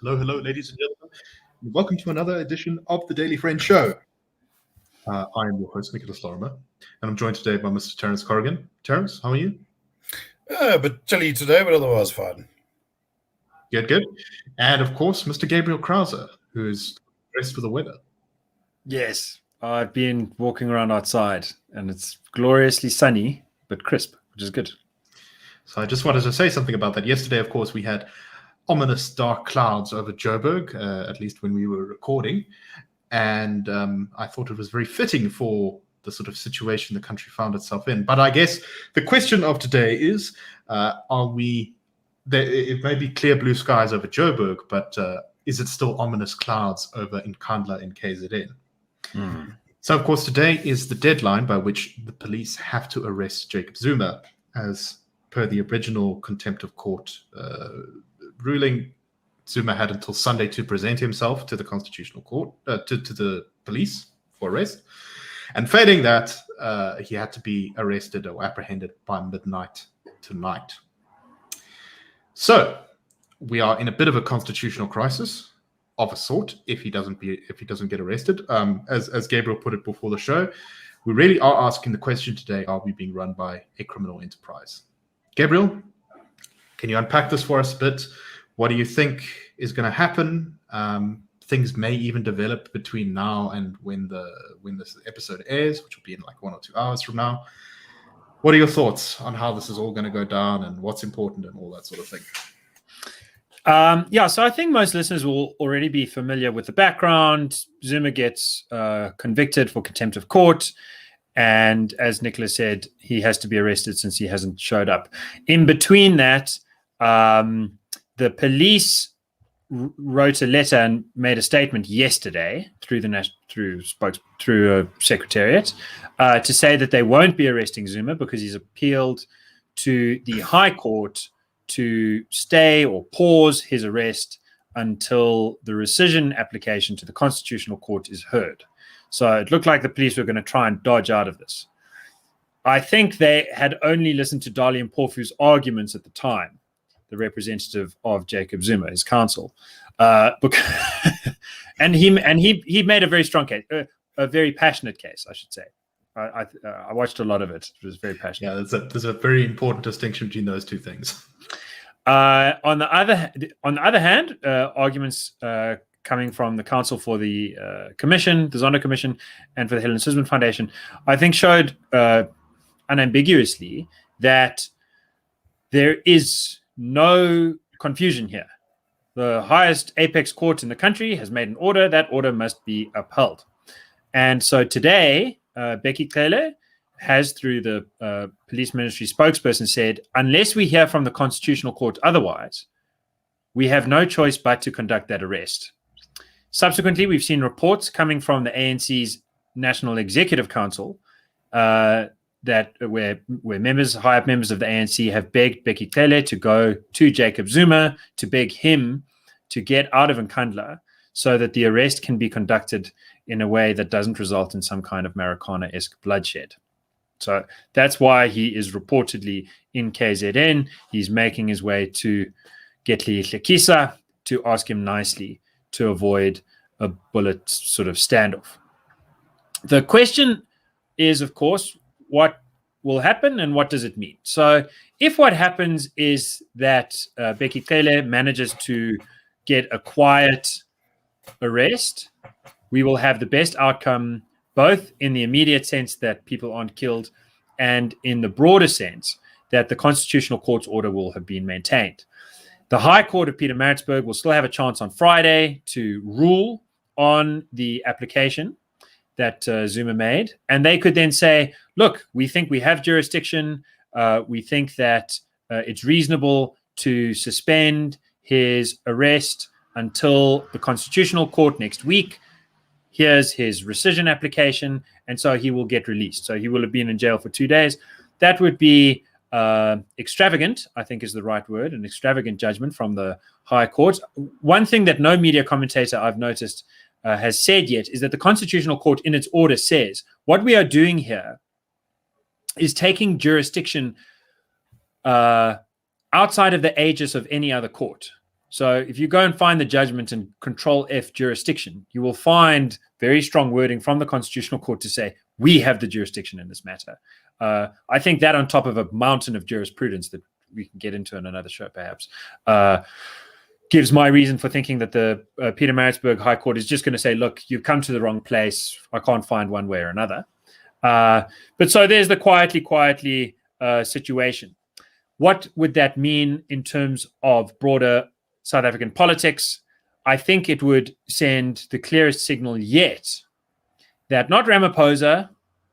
Hello, hello, ladies and gentlemen. Welcome to another edition of the Daily Friend Show. I am your host, Nicholas Lorimer, and I'm joined today by Mr. Terence Corrigan. Terence, how are you? A bit chilly today, but otherwise fine. Good, good. And of course, Mr. Gabriel Crouse, who is dressed for the weather. Yes, I've been walking around outside, and it's gloriously sunny, but crisp, which is good. So I just wanted to say something about that. Yesterday, of course, we had ominous dark clouds over Joburg, at least when we were recording. And I thought it was very fitting for the sort of situation the country found itself in. But I guess the question of today is, it may be clear blue skies over Joburg, but is it still ominous clouds over in Nkandla in KZN? So, of course, today is the deadline by which the police have to arrest Jacob Zuma, as per the original contempt of court ruling. Zuma had until Sunday to present himself to the Constitutional Court, to the police for arrest. And failing that, he had to be arrested or apprehended by midnight tonight. So we are in a bit of a constitutional crisis of a sort if he doesn't get arrested. As Gabriel put it before the show, we really are asking the question today: are we being run by a criminal enterprise? Gabriel, can you unpack this for us a bit? What do you think is going to happen? Things may even develop between now and when this episode airs, which will be in like 1 or 2 hours from now. What are your thoughts on how this is all going to go down and what's important and all that sort of thing? So I think most listeners will already be familiar with the background. Zuma gets convicted for contempt of court. And as Nicholas said, he has to be arrested since he hasn't showed up. In between that, the police wrote a letter and made a statement yesterday through a secretariat to say that they won't be arresting Zuma because he's appealed to the High Court to stay or pause his arrest until the rescission application to the Constitutional Court is heard. So it looked like the police were going to try and dodge out of this. I think they had only listened to Dali and Porfu's arguments at the time, the representative of Jacob Zuma, his counsel, and he made a very strong case, a very passionate case, I should say. I watched a lot of it. It was very passionate. Yeah, there's a very important distinction between those two things. On the other hand, arguments coming from the counsel for the commission, the Zondo Commission, and for the Helen Suzman Foundation, I think showed unambiguously that there is no confusion here. The highest apex court in the country has made an order. That order must be upheld. And so today, Becky Cele has, through the police ministry spokesperson, said, unless we hear from the Constitutional Court otherwise, we have no choice but to conduct that arrest. Subsequently, we've seen reports coming from the ANC's National Executive Council that where high-up members of the ANC have begged Becky Cele to go to Jacob Zuma to beg him to get out of Nkandla so that the arrest can be conducted in a way that doesn't result in some kind of Marikana-esque bloodshed. So that's why he is reportedly in KZN. He's making his way to Getli Hlekisa to ask him nicely to avoid a bullet sort of standoff. The question is, of course, what will happen and what does it mean? So if what happens is that Becky Cele manages to get a quiet arrest, we will have the best outcome, both in the immediate sense that people aren't killed and in the broader sense that the Constitutional Court's order will have been maintained. The High Court of Pietermaritzburg will still have a chance on Friday to rule on the application that Zuma made. And they could then say, look, we think we have jurisdiction. We think that it's reasonable to suspend his arrest until the Constitutional Court next week. Here's his rescission application. And so he will get released. So he will have been in jail for 2 days. That would be extravagant, I think is the right word, an extravagant judgment from the High Court. One thing that no media commentator I've noticed has said yet is that the Constitutional Court in its order says what we are doing here is taking jurisdiction outside of the aegis of any other court. So if you go and find the judgment in Control F jurisdiction, you will find very strong wording from the Constitutional Court to say, we have the jurisdiction in this matter. I think that on top of a mountain of jurisprudence that we can get into in another show, perhaps, gives my reason for thinking that the Pietermaritzburg High Court is just going to say, look, you've come to the wrong place. I can't find one way or another. But so there's the quietly situation. What would that mean in terms of broader South African politics? I think it would send the clearest signal yet that not Ramaphosa,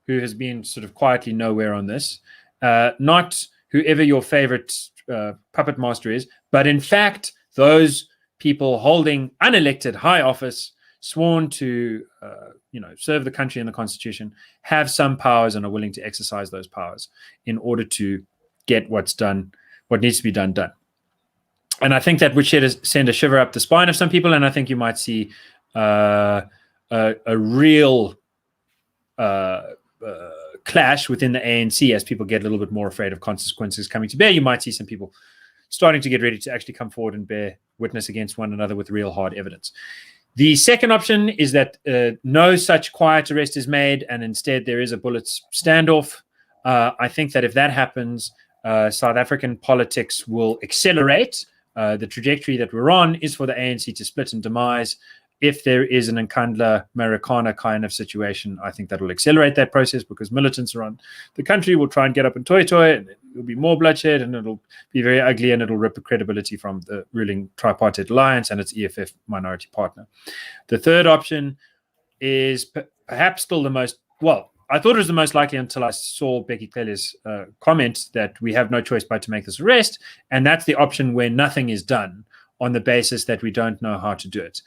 who has been sort of quietly nowhere on this, not whoever your favorite puppet master is, but in fact, those people holding unelected high office, sworn to serve the country and the Constitution, have some powers and are willing to exercise those powers in order to get what needs to be done. And I think that would send a shiver up the spine of some people, and I think you might see a real clash within the ANC as people get a little bit more afraid of consequences coming to bear. You might see some people starting to get ready to actually come forward and bear witness against one another with real hard evidence. The second option is that no such quiet arrest is made, and instead there is a bullets standoff. I think that if that happens, South African politics will accelerate. The trajectory that we're on is for the ANC to split and demise. If there is an Nkandla Marikana kind of situation, I think that will accelerate that process because militants around the country will try and get up and toy, and there'll be more bloodshed, and it'll be very ugly, and it'll rip the credibility from the ruling tripartite alliance and its EFF minority partner. The third option is perhaps still the most, well, I thought it was the most likely until I saw Becky Clella's comment that we have no choice but to make this arrest, and that's the option where nothing is done on the basis that we don't know how to do it.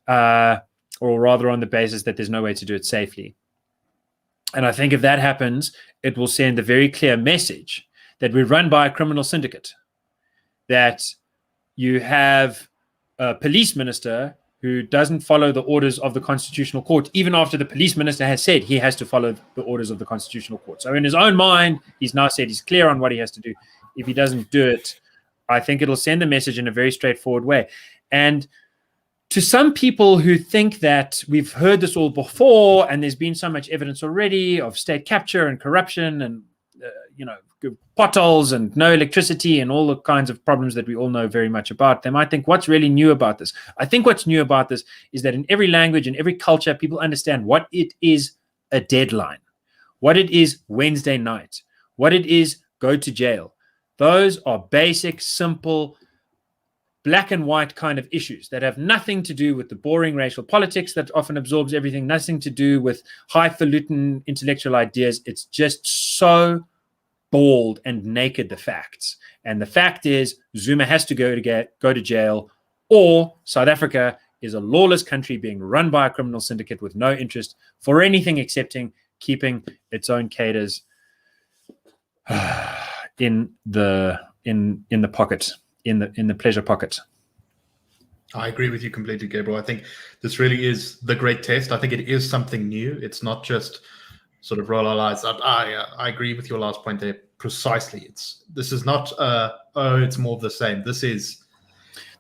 Or rather on the basis that there's no way to do it safely. And I think if that happens, it will send a very clear message that we're run by a criminal syndicate, that you have a police minister who doesn't follow the orders of the Constitutional Court, even after the police minister has said he has to follow the orders of the Constitutional Court. So in his own mind, he's now said he's clear on what he has to do. If he doesn't do it, I think it'll send a message in a very straightforward way. And to some people who think that we've heard this all before and there's been so much evidence already of state capture and corruption and potholes and no electricity and all the kinds of problems that we all know very much about, they might think, what's really new about this? I think what's new about this is that in every language, in every culture, people understand what it is a deadline, what it is Wednesday night, what it is go to jail. Those are basic, simple, black and white kind of issues that have nothing to do with the boring racial politics that often absorbs everything, nothing to do with highfalutin intellectual ideas. It's just so bald and naked, the facts. And the fact is Zuma has to go to jail, or South Africa is a lawless country being run by a criminal syndicate with no interest for anything excepting keeping its own cadres in the pocket. In the pleasure pocket. I agree with you completely, Gabriel. I think this really is the great test. I think it is something new. It's not just sort of roll our eyes up. I agree with your last point there precisely. This is not it's more of the same. This is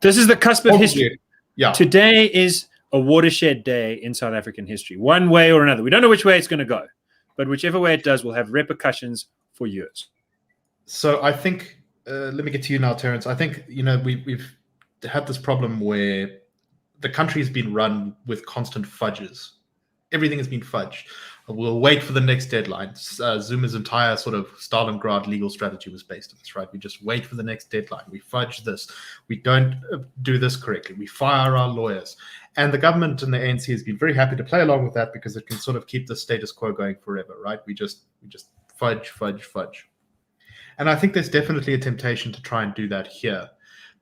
the cusp of history. Yeah. Today is a watershed day in South African history, one way or another. We don't know which way it's going to go, but whichever way it does will have repercussions for years. So I think let me get to you now, Terence. I think, we've had this problem where the country has been run with constant fudges. Everything has been fudged. We'll wait for the next deadline. Zuma's entire sort of Stalingrad legal strategy was based on this, right? We just wait for the next deadline. We fudge this. We don't do this correctly. We fire our lawyers. And the government and the ANC has been very happy to play along with that because it can sort of keep the status quo going forever, right? We just fudge. And I think there's definitely a temptation to try and do that here.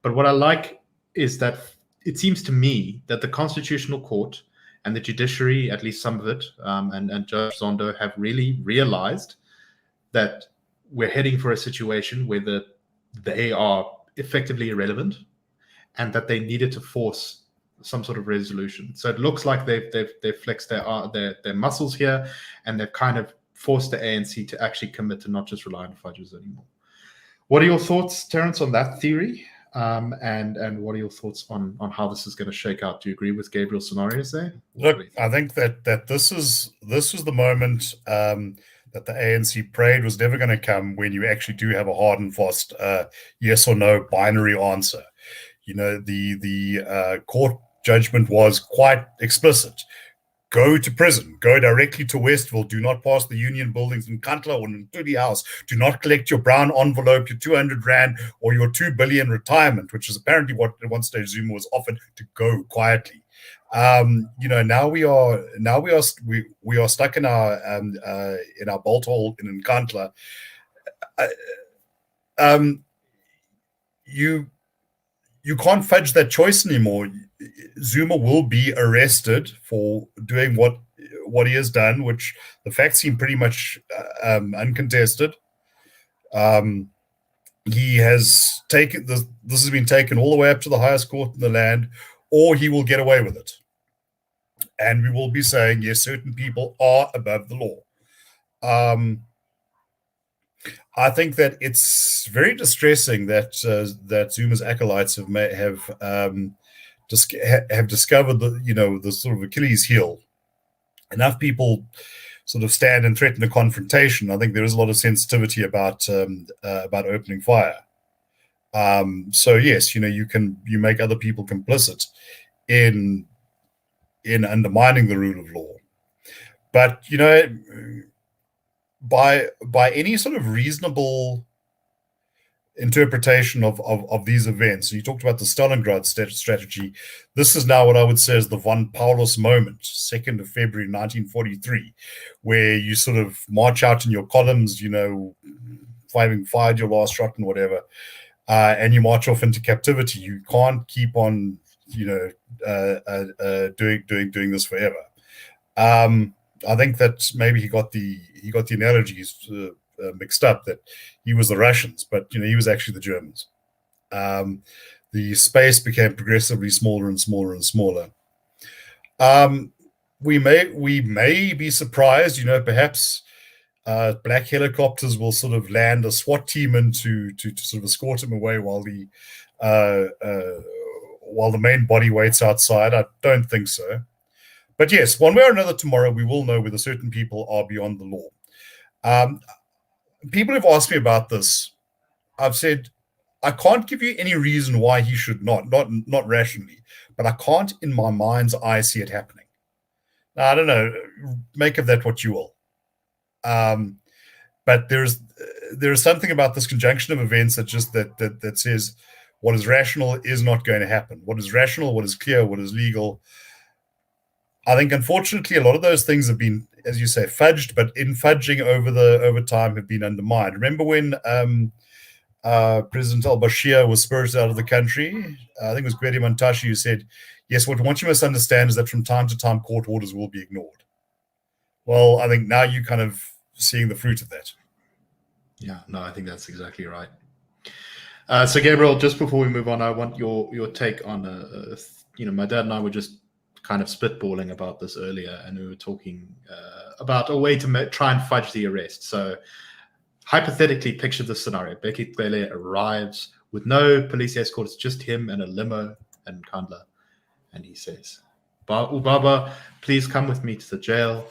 But what I like is that it seems to me that the Constitutional Court and the judiciary, at least some of it, and Judge Zondo have really realized that we're heading for a situation where they are effectively irrelevant and that they needed to force some sort of resolution. So it looks like they've flexed their muscles here, and they've kind of forced the ANC to actually commit to not just rely on fudges anymore. What are your thoughts, Terence, on that theory? And what are your thoughts on how this is going to shake out? Do you agree with Gabriel's scenarios there? Look, I think that this is the moment that the ANC prayed was never going to come, when you actually do have a hard and fast yes or no binary answer. The court judgment was quite explicit. Go to prison. Go directly to Westville. Do not pass the union buildings in Kantla or in Tudi House. Do not collect your brown envelope, your 200 Rand, or your 2 billion retirement, which is apparently what at one stage Zuma was offered to go quietly. Now we are stuck in our bolt hole in Nkandla. You can't fudge that choice anymore. Zuma will be arrested for doing what he has done, which the facts seem pretty much uncontested. He has taken this. This has been taken all the way up to the highest court in the land, or he will get away with it. And we will be saying, yes, certain people are above the law. I think that it's very distressing that Zuma's acolytes have discovered the sort of Achilles heel. Enough people sort of stand and threaten a confrontation. I think there is a lot of sensitivity about opening fire. So yes, you make other people complicit in undermining the rule of law. But by any sort of reasonable interpretation of these events, you talked about the Stalingrad strategy. This is now what I would say is the von Paulus moment, 2nd of February 1943, where you sort of march out in your columns, having fired your last shot and whatever, and you march off into captivity. You can't keep on, doing this forever. I think that maybe he got the analogies mixed up, that he was the Russians, but he was actually the Germans. The space became progressively smaller and smaller and smaller. We may be surprised, perhaps black helicopters will sort of land a SWAT team in to sort of escort him away while the main body waits outside. I don't think so. But yes, one way or another, tomorrow we will know whether certain people are beyond the law. People have asked me about this. I've said, I can't give you any reason why he should not rationally, but I can't in my mind's eye see it happening. Now, I don't know, make of that what you will. But there is something about this conjunction of events that says what is rational is not going to happen. What is rational, what is clear, what is legal. I think, unfortunately, a lot of those things have been, as you say, fudged, but in fudging over time have been undermined. Remember when President al-Bashir was spirited out of the country? I think it was Gwede Mantashe who said, yes, what you must understand is that from time to time court orders will be ignored. Well, I think now you're kind of seeing the fruit of that. Yeah, no, I think that's exactly right. So, Gabriel, just before we move on, I want your take on, my dad and I were just kind of spitballing about this earlier, and we were talking about a way to try and fudge the arrest. So hypothetically, picture this scenario. Bheki Cele arrives with no police escort. It's just him and a limo and Nkandla. And he says, Ubaba, please come with me to the jail.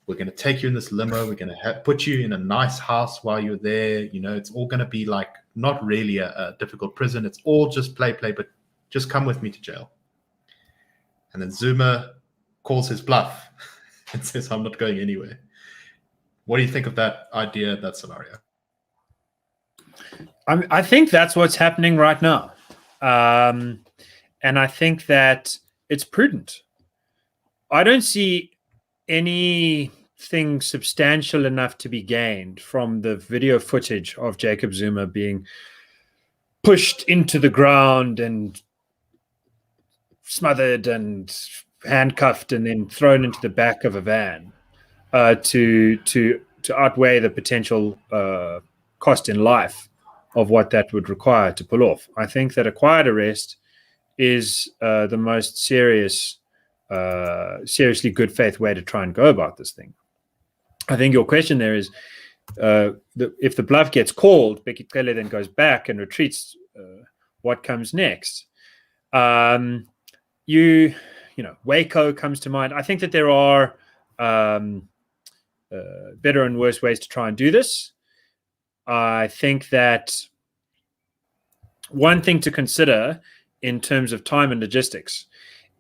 We're going to take you in this limo. We're going to put you in a nice house while you're there. It's all going to be like not really a difficult prison. It's all just play, but just come with me to jail. And then Zuma calls his bluff and says, I'm not going anywhere. What do you think of that idea, that scenario? I think that's what's happening right now. And I think that it's prudent. I don't see anything substantial enough to be gained from the video footage of Jacob Zuma being pushed into the ground and smothered and handcuffed and then thrown into the back of a van to outweigh the potential cost in life of what that would require to pull off. I think that a quiet arrest is the most seriously good faith way to try and go about this thing. I think your question there is, if the bluff gets called, Bheki Cele then goes back and retreats what comes next. Waco comes to mind. I think that there are better and worse ways to try and do this. I think that one thing to consider in terms of time and logistics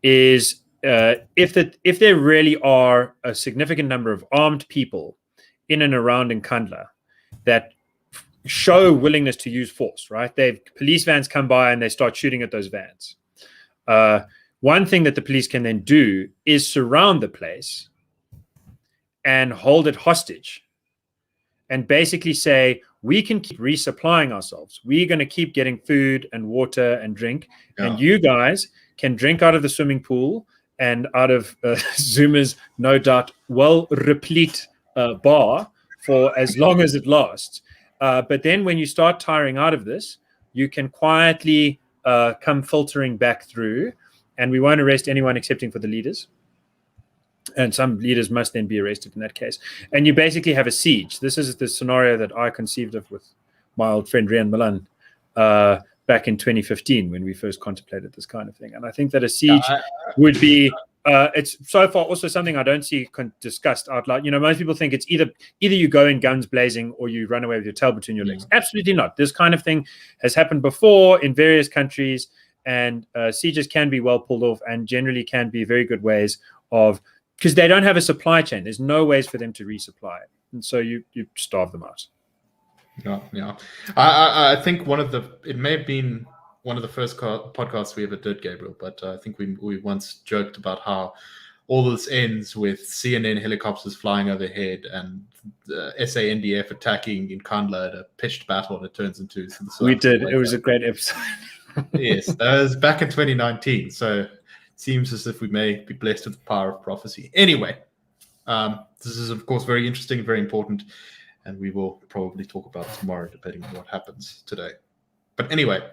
is if there really are a significant number of armed people in and around Nkandla that show willingness to use force, right? Police vans come by and they start shooting at those vans. One thing that the police can then do is surround the place and hold it hostage and basically say, we can keep resupplying ourselves. We're going to keep getting food and water and drink. Yeah. And you guys can drink out of the swimming pool and out of Zuma's, no doubt, well-replete bar for as long as it lasts. But then when you start tiring out of this, you can quietly come filtering back through, and we won't arrest anyone excepting for the leaders. And some leaders must then be arrested in that case. And you basically have a siege. This is the scenario that I conceived of with my old friend Rian Milan back in 2015 when we first contemplated this kind of thing. And I think that a siege would be, it's so far also something I don't see discussed out loud. Most people think it's either you go in guns blazing or you run away with your tail between your legs. Absolutely not. This kind of thing has happened before in various countries, and sieges can be well pulled off and generally can be very good ways of, because they don't have a supply chain. There's no ways for them to resupply. And so you starve them out. Yeah. I think it may have been one of the first podcasts we ever did, Gabriel, but I think we once joked about how all this ends with CNN helicopters flying overhead and SANDF attacking in Nkandla at a pitched battle, and it turns into... We did. It was a great episode. Yes, that was back in 2019. So it seems as if we may be blessed with the power of prophecy. Anyway, this is, of course, very interesting, very important, and we will probably talk about it tomorrow, depending on what happens today. But anyway,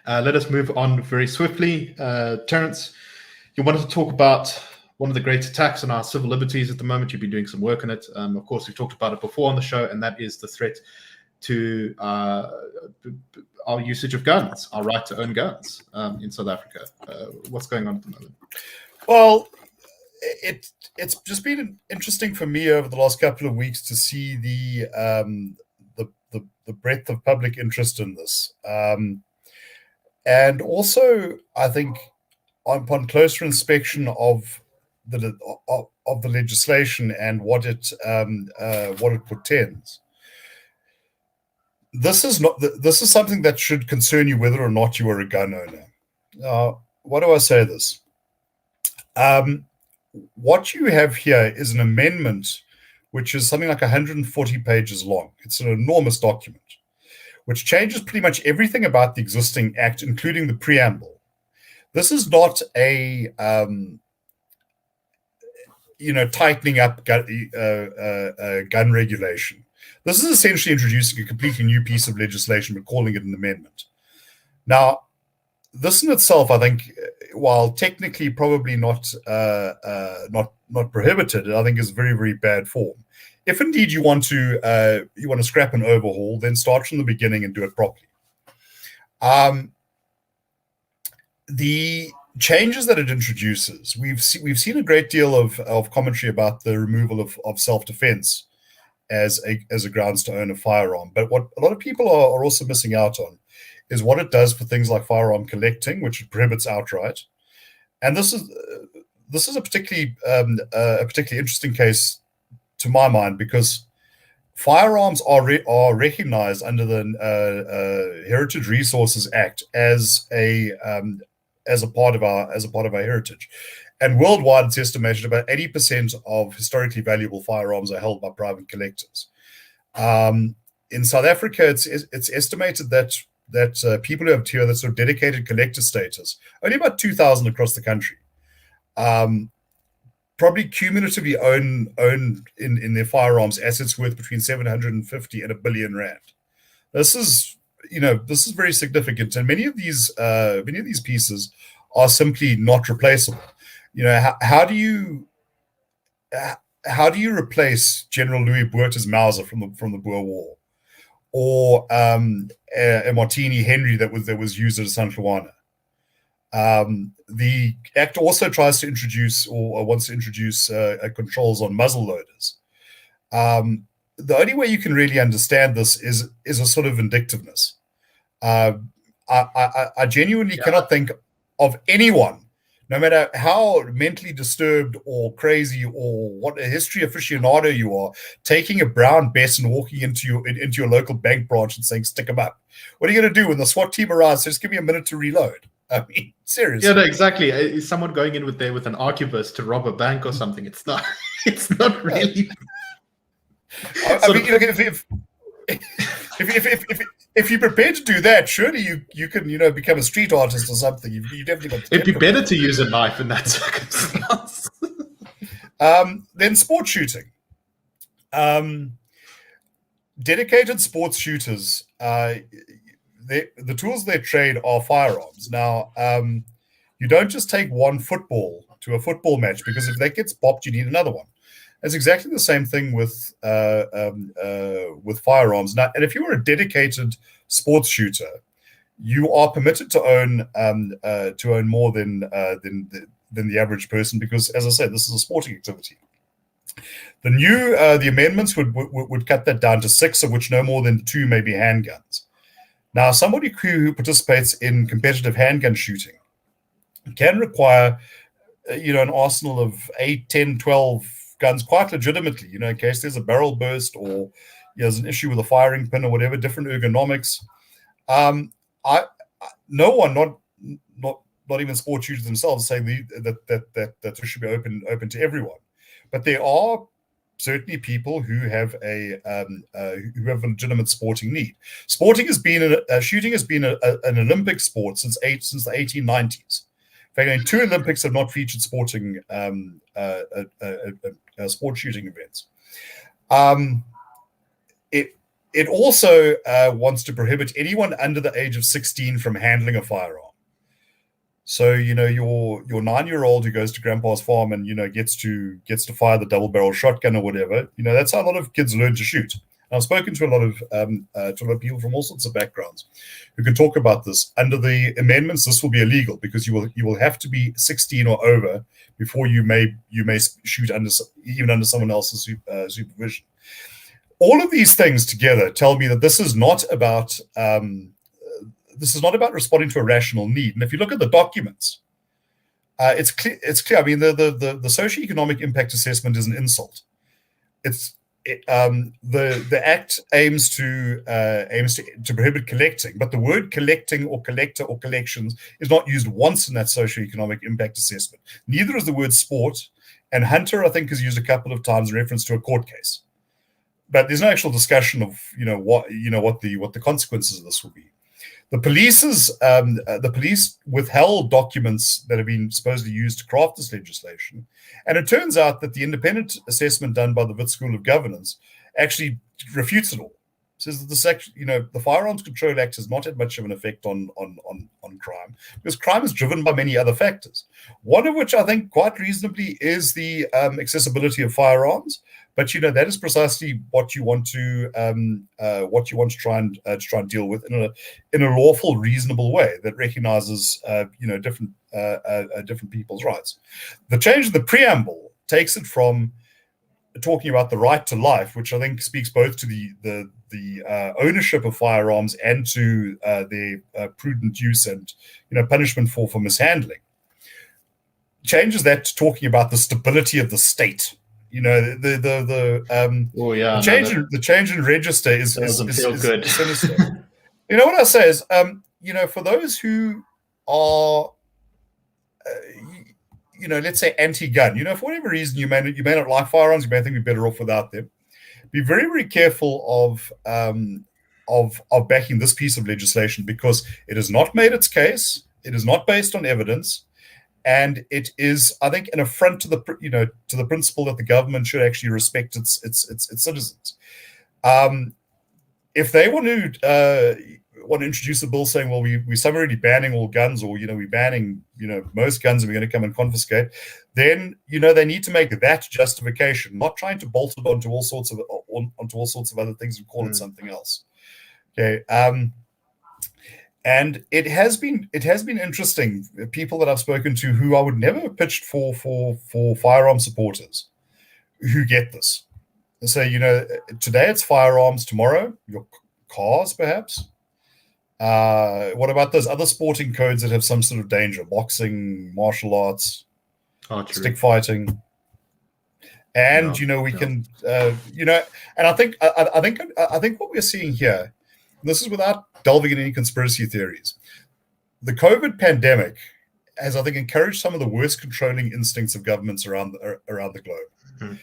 let us move on very swiftly. Terence, you wanted to talk about one of the great attacks on our civil liberties at the moment. You've been doing some work on it. Of course, we've talked about it before on the show, and that is the threat to our usage of guns, our right to own guns in South Africa. What's going on at the moment? Well, it's just been interesting for me over the last couple of weeks to see the breadth of public interest in this, and also I think upon closer inspection of the legislation and what it portends. This is something that should concern you whether or not you are a gun owner. Why do I say this? What you have here is an amendment which is something like 140 pages long. It's an enormous document, which changes pretty much everything about the existing act, including the preamble. This is not a tightening up gun regulation. This is essentially introducing a completely new piece of legislation, but calling it an amendment. Now, this in itself, I think, while technically probably not prohibited, I think is very, very bad form. If indeed you want to scrap and overhaul, then start from the beginning and do it properly. The changes that it introduces, we've seen a great deal of commentary about the removal of self-defense as a grounds to own a firearm. But what a lot of people are also missing out on is what it does for things like firearm collecting, which it prohibits outright. And this is a particularly interesting case to my mind, because firearms are recognized under the Heritage Resources Act as a part of our heritage. And worldwide, it's estimated about 80% of historically valuable firearms are held by private collectors. In South Africa, it's estimated that people who have tier that sort of dedicated collector status, only about 2,000 across the country, probably cumulatively own in their firearms assets worth between 750 and R1 billion. This is very significant, and many of these pieces are simply not replaceable. How do you replace General Louis Botha's Mauser from the Boer War, or a Martini Henry that was used at a San Juana. The Act also tries to introduce or wants to introduce controls on muzzle loaders. The only way you can really understand this is a sort of vindictiveness. I genuinely cannot think of anyone, no matter how mentally disturbed or crazy or what a history aficionado you are, taking a brown bess and walking into your local bank branch and saying, stick them up. What are you going to do when the SWAT team arrives? Just give me a minute to reload. I mean, seriously. Yeah, no, exactly. Is someone going in with an arquebus to rob a bank or something? It's not. It's not really. I mean, if you're prepared to do that, surely you can become a street artist or something. You definitely got. It'd be better to use a knife in that circumstance. Then sports shooting. Dedicated sports shooters. The tools they trade are firearms. Now, you don't just take one football to a football match, because if that gets popped, you need another one. It's exactly the same thing with firearms. Now, and if you are a dedicated sports shooter, you are permitted to own more than the average person, because, as I said, this is a sporting activity. The amendments would cut that down to 6, of which no more than 2 may be handguns. Now, somebody who participates in competitive handgun shooting can require, an arsenal of 8, 10, 12 guns quite legitimately, in case there's a barrel burst or there's an issue with a firing pin or whatever, different ergonomics. No one, not even sports shooters themselves, say that should be open to everyone. But there are certainly people who have a legitimate sporting need. Shooting has been an Olympic sport since the 1890s. In fact, 2 Olympics have not featured sporting sport shooting events. It also wants to prohibit anyone under the age of 16 from handling a firearm. So, your 9-year-old who goes to grandpa's farm and, gets to fire the double-barrel shotgun or whatever, that's how a lot of kids learn to shoot. And I've spoken to a lot of people from all sorts of backgrounds who can talk about this. Under the amendments, this will be illegal, because you will have to be 16 or over before you may shoot under someone else's supervision. All of these things together tell me that this is not about responding to a rational need. And if you look at the documents, it's clear. I mean, the socioeconomic impact assessment is an insult. The Act aims to prohibit collecting, but the word collecting or collector or collections is not used once in that socioeconomic impact assessment. Neither is the word sport, and hunter, I think, is used a couple of times in reference to a court case. But there's no actual discussion of what the consequences of this will be. The police withheld documents that have been supposedly used to craft this legislation, and it turns out that the independent assessment done by the Wits School of Governance actually refutes it all. It says that the Firearms Control Act has not had much of an effect on crime, because crime is driven by many other factors. One of which, I think, quite reasonably, is the accessibility of firearms. But that is precisely what you want to try and deal with in a lawful, reasonable way that recognizes different people's rights. The change in the preamble takes it from talking about the right to life, which I think speaks both to the ownership of firearms and to their prudent use and punishment for mishandling. Changes that to talking about the stability of the state. The change in register is good. Sinister. What I say is, for those who are, let's say anti-gun, for whatever reason you may not like firearms, you may think you're better off without them. Be very, very careful of backing this piece of legislation, because it has not made its case. It is not based on evidence. And it is, I think, an affront to the principle that the government should actually respect its citizens. If they want to introduce a bill saying, well, we're summarily banning all guns, or we're banning most guns, and we're going to come and confiscate, then they need to make that justification, not trying to bolt it onto all sorts of other things and call it something else. Okay. And it has been interesting. People that I've spoken to who I would never have pitched for firearm supporters who get this. They say, today it's firearms, tomorrow your cars, perhaps. What about those other sporting codes that have some sort of danger? Boxing, martial arts, archery, stick fighting. And we can, and I think what we're seeing here, and this is without delving into any conspiracy theories, the COVID pandemic has, I think, encouraged some of the worst controlling instincts of governments around the globe. Mm-hmm.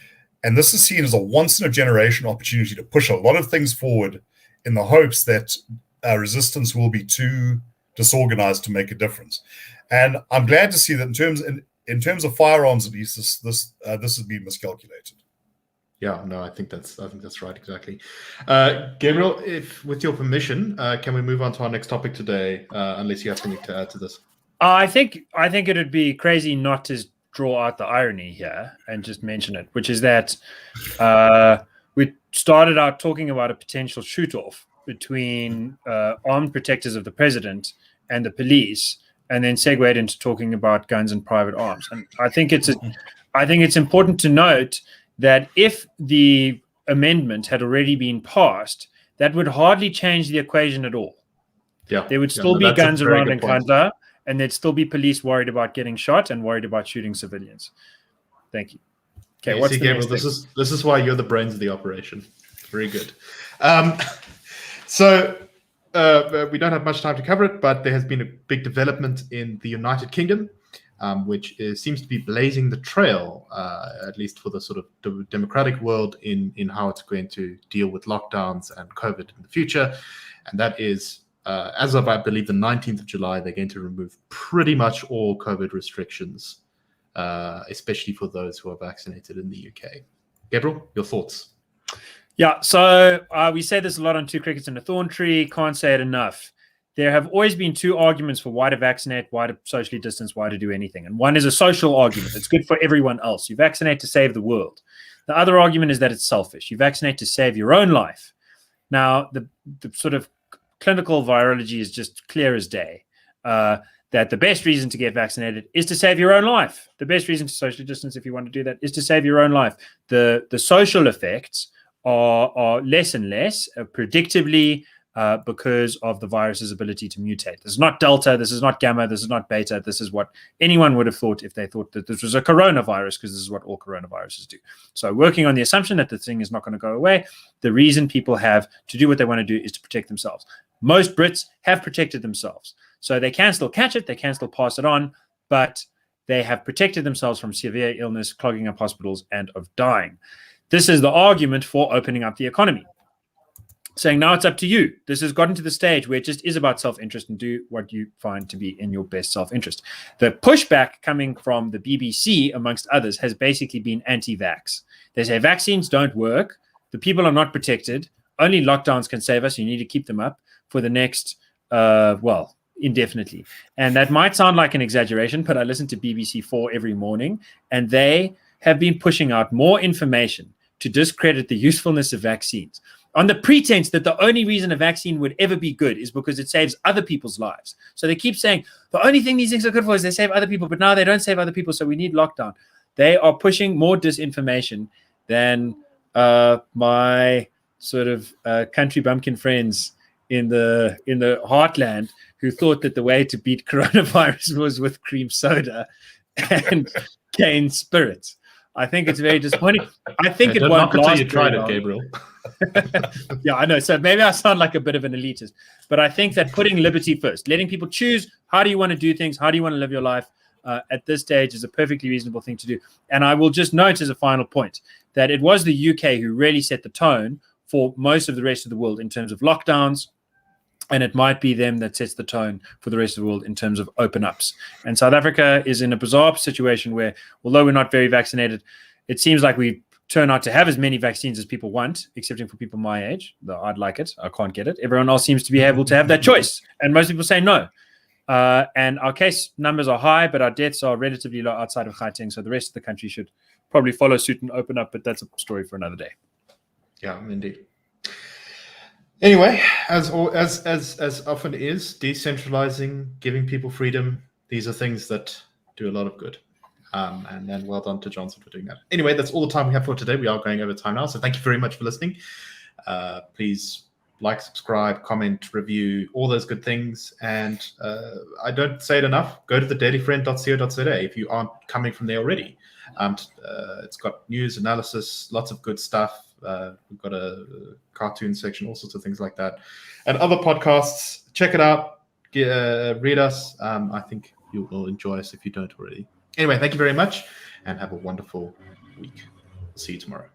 And this is seen as a once-in-a-generation opportunity to push a lot of things forward in the hopes that resistance will be too disorganized to make a difference. And I'm glad to see that in terms of firearms, at least, this has been miscalculated. Yeah, no, I think that's right, exactly. Gabriel, if with your permission, can we move on to our next topic today? Unless you have something to add to this. I think it would be crazy not to draw out the irony here and just mention it, which is that we started out talking about a potential shoot-off between armed protectors of the president and the police, and then segued into talking about guns and private arms. And I think it's important to note that if the amendment had already been passed, that would hardly change the equation at all. Yeah, there would still be guns around in Nkandla, and there'd still be police worried about getting shot and worried about shooting civilians. Thank you. Okay, what's the Gabriel, this is why you're the brains of the operation. Very good. So we don't have much time to cover it, but there has been a big development in the United Kingdom, which seems to be blazing the trail, at least for the sort of democratic world, in how it's going to deal with lockdowns and COVID in the future. And that is, as of, I believe, the 19th of July, they're going to remove pretty much all COVID restrictions, especially for those who are vaccinated in the UK. Gabriel, your thoughts? Yeah, so we say this a lot on Two Crickets and a Thorn Tree. Can't say it enough. There have always been two arguments for why to vaccinate, why to socially distance, why to do anything. And one is a social argument. It's good for everyone else. You vaccinate to save the world. The other argument is that it's selfish. You vaccinate to save your own life. Now, the sort of clinical virology is just clear as day, that the best reason to get vaccinated is to save your own life. The best reason to socially distance, if you want to do that, is to save your own life. The social effects are less and less, predictably, because of the virus's ability to mutate. This is not Delta, this is not Gamma, this is not Beta. This is what anyone would have thought if they thought that this was a coronavirus, because this is what all coronaviruses do. So working on the assumption that the thing is not going to go away, the reason people have to do what they want to do is to protect themselves. Most Brits have protected themselves. So they can still catch it, they can still pass it on, but they have protected themselves from severe illness, clogging up hospitals, and of dying. This is the argument for opening up the economy, saying now it's up to you. This has gotten to the stage where it just is about self-interest, and do what you find to be in your best self-interest. The pushback coming from the BBC, amongst others, has basically been anti-vax. They say vaccines don't work. The people are not protected. Only lockdowns can save us. You need to keep them up for the next, indefinitely. And that might sound like an exaggeration, but I listen to BBC 4 every morning, and they have been pushing out more information to discredit the usefulness of vaccines, on the pretense that the only reason a vaccine would ever be good is because it saves other people's lives. So they keep saying the only thing these things are good for is they save other people, but now they don't save other people, so we need lockdown. They are pushing more disinformation than my sort of country bumpkin friends in the heartland, who thought that the way to beat coronavirus was with cream soda and cane spirits. I think it's very disappointing. I think it won't last. You tried it, Gabriel. Yeah, I know. So maybe I sound like a bit of an elitist, but I think that putting liberty first, letting people choose how do you want to do things, how do you want to live your life, at this stage is a perfectly reasonable thing to do. And I will just note as a final point that it was the UK who really set the tone for most of the rest of the world in terms of lockdowns, and it might be them that sets the tone for the rest of the world in terms of open-ups. And South Africa is in a bizarre situation where, although we're not very vaccinated, it seems like we turn out to have as many vaccines as people want, excepting for people my age. Though I'd like it. I can't get it. Everyone else seems to be able to have that choice. And most people say no. And our case numbers are high, but our deaths are relatively low outside of Gauteng. So the rest of the country should probably follow suit and open up, but that's a story for another day. Yeah, indeed. Anyway, as often is, decentralizing, giving people freedom, these are things that do a lot of good. And then well done to Johnson for doing that. Anyway, that's all the time we have for today. We are going over time now, so thank you very much for listening. Please like, subscribe, comment, review, all those good things. And I don't say it enough. Go to thedailyfriend.co.za if you aren't coming from there already. It's got news, analysis, lots of good stuff. We've got a cartoon section, all sorts of things like that. And other podcasts, check it out. Read us. I think you will enjoy us if you don't already. Anyway, thank you very much and have a wonderful week. See you tomorrow.